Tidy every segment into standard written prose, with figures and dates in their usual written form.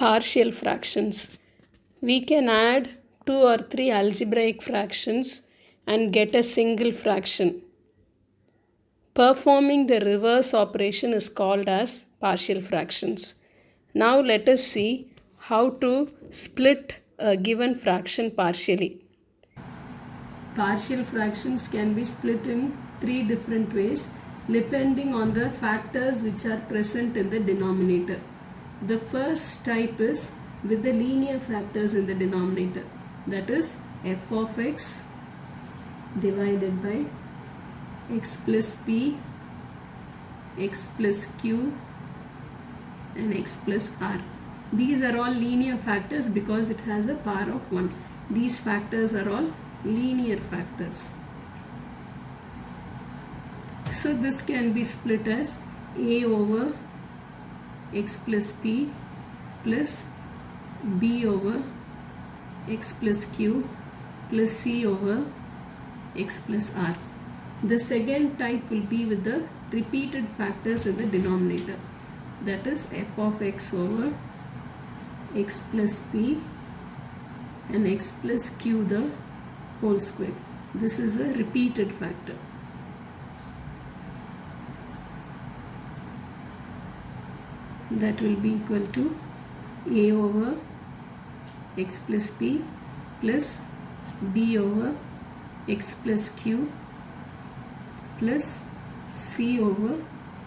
Partial fractions. We can add 2 or 3 algebraic fractions and get a single fraction. Performing the reverse operation is called as partial fractions. Now let us see how to split a given fraction partially. Partial fractions can be split in 3 different ways depending on the factors which are present in the denominator. The first type is with the linear factors in the denominator, that is f of x divided by x plus p, x plus q and x plus r. These are all linear factors because it has a power of 1. These factors are all linear factors. So this can be split as a over x plus p plus b over x plus q plus c over x plus r. The second type will be with the repeated factors in the denominator, that is f of x over x plus p and x plus q the whole square. This is a repeated factor. That will be equal to a over x plus p plus b over x plus q plus c over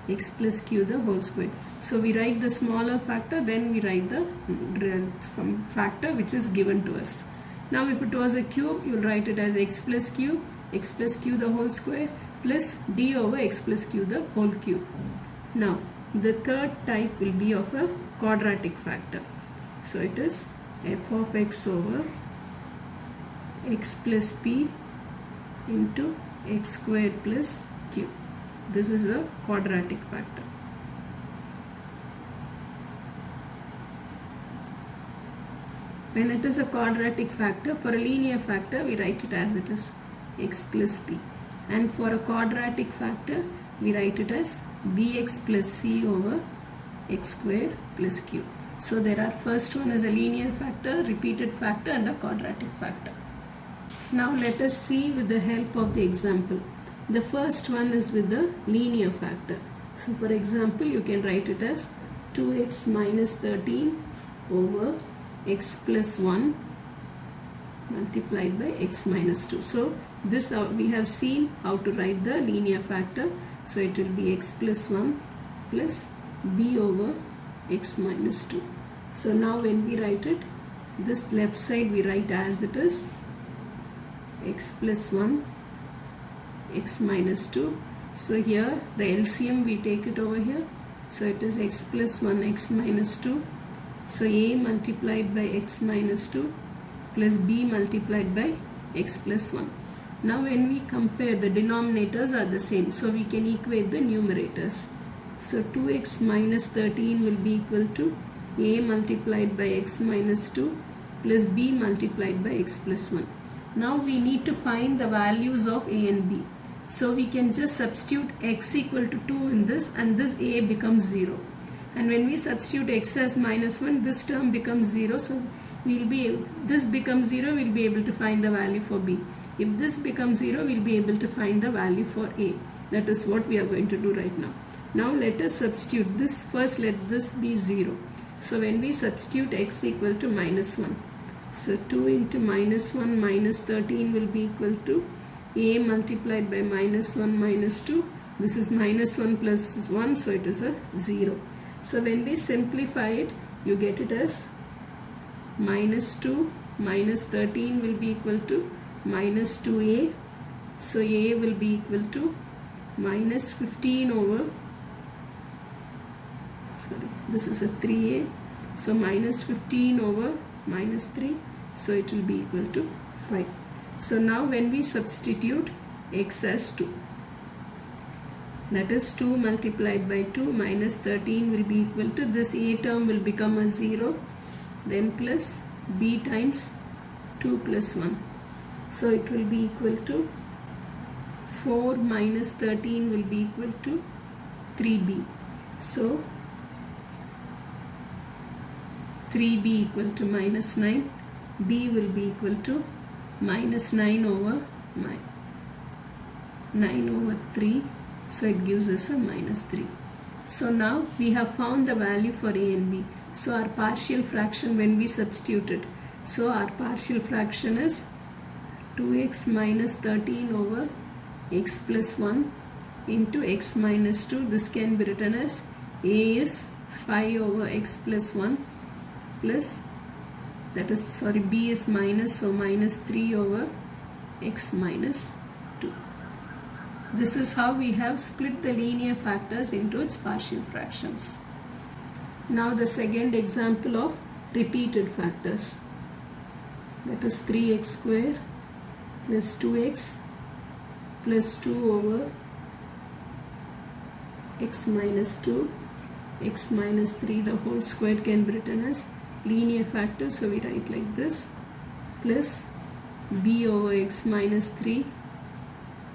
x plus q the whole square. So we write the smaller factor, then we write the factor which is given to us. Now if it was a cube, you will write it as x plus q the whole square plus d over x plus q the whole cube. Now the third type will be of a quadratic factor. So it is f of x over x plus p into x squared plus q. This is a quadratic factor. When it is a quadratic factor, for a linear factor we write it as it is x plus p, and for a quadratic factor we write it as bx plus c over x squared plus q. So there are, first one is a linear factor, repeated factor and a quadratic factor. Now let us see with the help of the example. The first one is with the linear factor. So for example, you can write it as 2x minus 13 over x plus 1 multiplied by x minus 2. So this we have seen how to write the linear factor. So it will be x plus 1 plus b over x minus 2. So now when we write it, this left side we write as it is x plus 1 x minus 2. So here the LCM we take it over here. So it is x plus 1 x minus 2. So a multiplied by x minus 2 plus b multiplied by x plus 1. Now when we compare, the denominators are the same, so we can equate the numerators. So 2x minus 13 will be equal to a multiplied by x minus 2 plus b multiplied by x plus 1. Now we need to find the values of a and b. So we can just substitute x equal to 2 in this, and this a becomes 0. And when we substitute x as minus 1, this term becomes 0. So this becomes 0, we'll be able to find the value for b. If this becomes 0, we'll be able to find the value for a. That is what we are going to do right now. Now let us substitute this. First let this be 0. So when we substitute x equal to minus 1. So 2 into minus 1 minus 13 will be equal to a multiplied by minus 1 minus 2. This is minus 1 plus 1, so it is a 0. So when we simplify it, you get it as minus 2 minus 13 will be equal to minus 2a. So a will be equal to minus 15 over, this is a 3a. So minus 15 over minus 3. So it will be equal to 5. So now when we substitute x as 2, that is 2 multiplied by 2 minus 13 will be equal to, this a term will become a 0, then plus b times 2 plus 1. So it will be equal to 4 minus 13 will be equal to 3b. So 3b equal to minus 9. b will be equal to minus 9 over 3. So it gives us a minus 3. So now we have found the value for a and b. So our partial fraction when we substitute it. So our partial fraction is 2x minus 13 over x plus 1 into x minus 2. This can be written as a is 5 over x plus 1 plus b is minus, so minus 3 over x minus 2. This is how we have split the linear factors into its partial fractions. Now the second example of repeated factors, that is 3x square plus 2x plus 2 over x minus 2, x minus 3, the whole square can be written as linear factor, so we write like this, plus b over x minus 3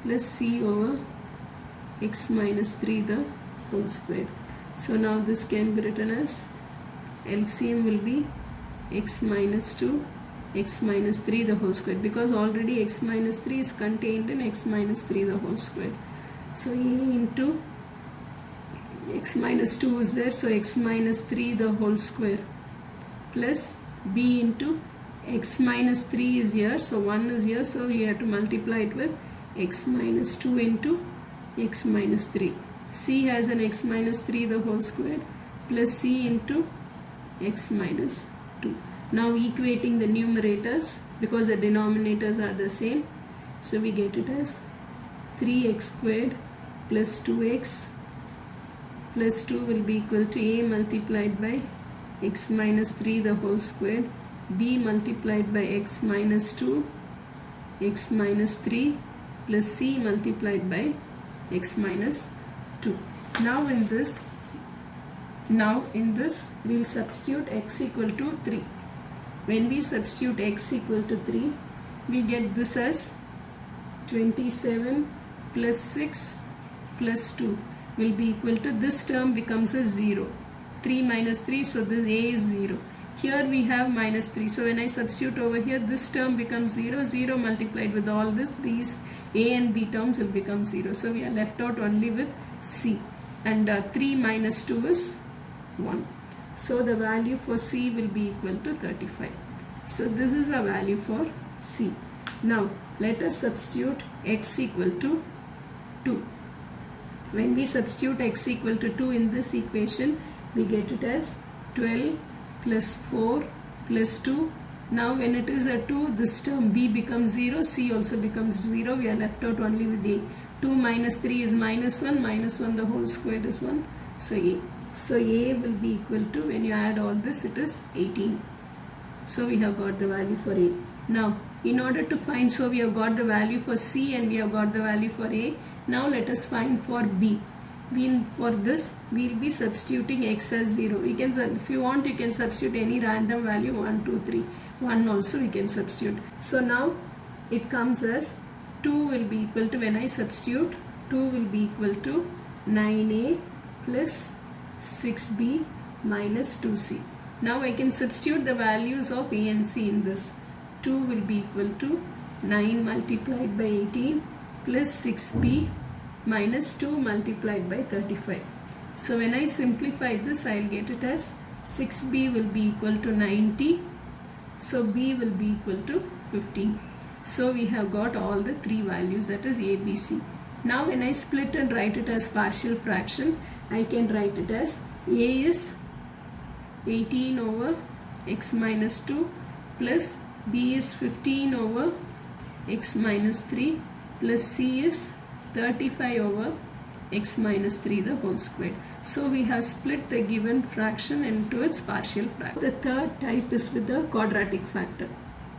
plus c over x minus 3 the whole square. So now this can be written as LCM will be x minus 2, x minus 3 the whole square, because already x minus 3 is contained in x minus 3 the whole square. So a into x minus 2 is there, so x minus 3 the whole square plus b into x minus 3 is here, so 1 is here, so we have to multiply it with x minus 2 into x minus 3. C has an x minus 3 the whole square plus c into x minus 2. Now equating the numerators, because the denominators are the same, so we get it as 3x squared plus 2x plus 2 will be equal to a multiplied by x minus 3 the whole square, b multiplied by x minus 2, x minus 3 plus c multiplied by x minus 2. Now in this we will substitute x equal to 3. When we substitute x equal to 3, we get this as 27 plus 6 plus 2 will be equal to, this term becomes a 0. 3 minus 3, so this a is 0. Here we have minus 3, so when I substitute over here, this term becomes 0. 0 multiplied with all this, these a and b terms will become 0. So we are left out only with c, and 3 minus 2 is 1. So the value for c will be equal to 35. So this is a value for c. Now let us substitute x equal to 2. When we substitute x equal to 2 in this equation, we get it as 12 plus 4 plus 2. Now when it is a 2, this term b becomes 0, c also becomes 0. We are left out only with a. 2 minus 3 is minus 1, minus 1 the whole square is 1. So a. So a will be equal to, when you add all this, it is 18. So we have got the value for a. Now in order to find, so we have got the value for c and we have got the value for a. Now let us find for b. For this we will be substituting x as 0. We can, if you want, you can substitute any random value, 1, 2, 3. 1 also we can substitute. So now it comes as 2 will be equal to, when I substitute, 2 will be equal to 9a plus 6b minus 2c. Now I can substitute the values of a and c in this. 2 will be equal to 9 multiplied by 18 plus 6b minus 2 multiplied by 35. So when I simplify this, I will get it as 6b will be equal to 90. So b will be equal to 15. So we have got all the three values, that is a, b, c. Now when I split and write it as partial fraction, I can write it as a is 18 over x minus 2 plus b is 15 over x minus 3 plus c is 35 over x minus 3 the whole square. So we have split the given fraction into its partial fraction. The third type is with the quadratic factor.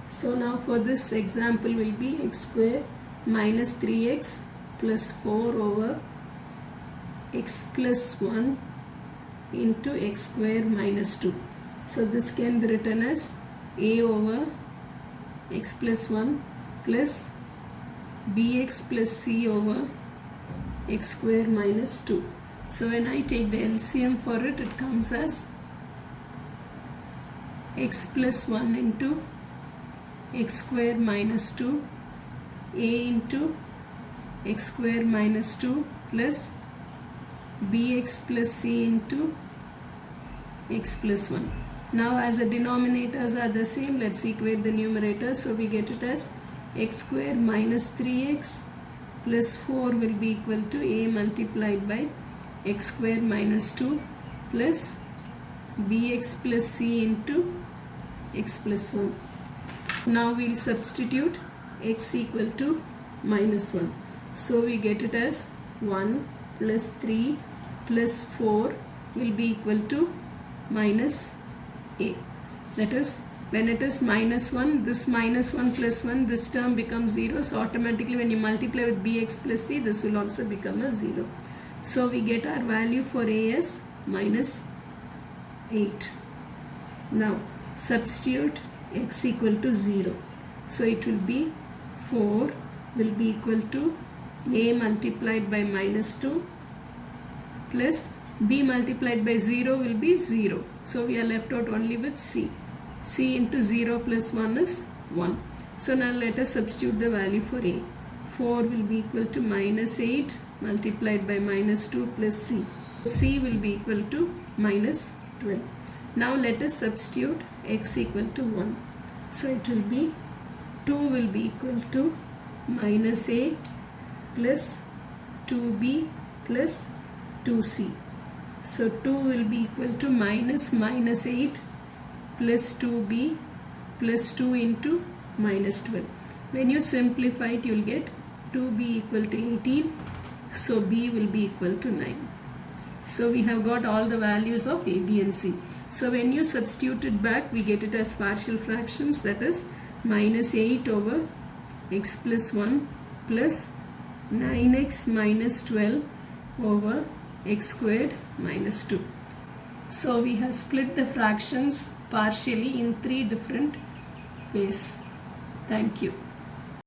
So now for this example will be x square minus 3x plus 4 over x plus 1 into x square minus 2. So this can be written as a over x plus 1 plus bx plus c over x square minus 2. So when I take the LCM for it, it comes as x plus 1 into x square minus 2 a into x square minus 2 plus bx plus c into x plus 1. Now as the denominators are the same, let's equate the numerators. So we get it as x square minus 3x plus 4 will be equal to a multiplied by x square minus 2 plus bx plus c into x plus 1. Now we'll substitute x equal to minus 1. So we get it as 1 plus 3 plus 4 will be equal to minus a. That is, when it is minus 1, this minus 1 plus 1, this term becomes 0. So automatically when you multiply with bx plus c, this will also become a 0. So we get our value for a as minus 8. Now substitute x equal to 0. So it will be 4 will be equal to a multiplied by minus 2 plus b multiplied by 0 will be 0. So we are left out only with c. c into 0 plus 1 is 1. So now let us substitute the value for a. 4 will be equal to minus 8 multiplied by minus 2 plus c. c will be equal to minus 12. Now let us substitute x equal to 1. So it will be 2 will be equal to minus a plus 2b plus 2c. So 2 will be equal to minus 8 plus 2b plus 2 into minus 12. When you simplify it, you will get 2b equal to 18. So b will be equal to 9. So we have got all the values of a, b and c. So when you substitute it back, we get it as partial fractions, that is minus 8 over x plus 1 plus 9x minus 12 over x squared minus 2. So we have split the fractions partially in 3 different ways. Thank you.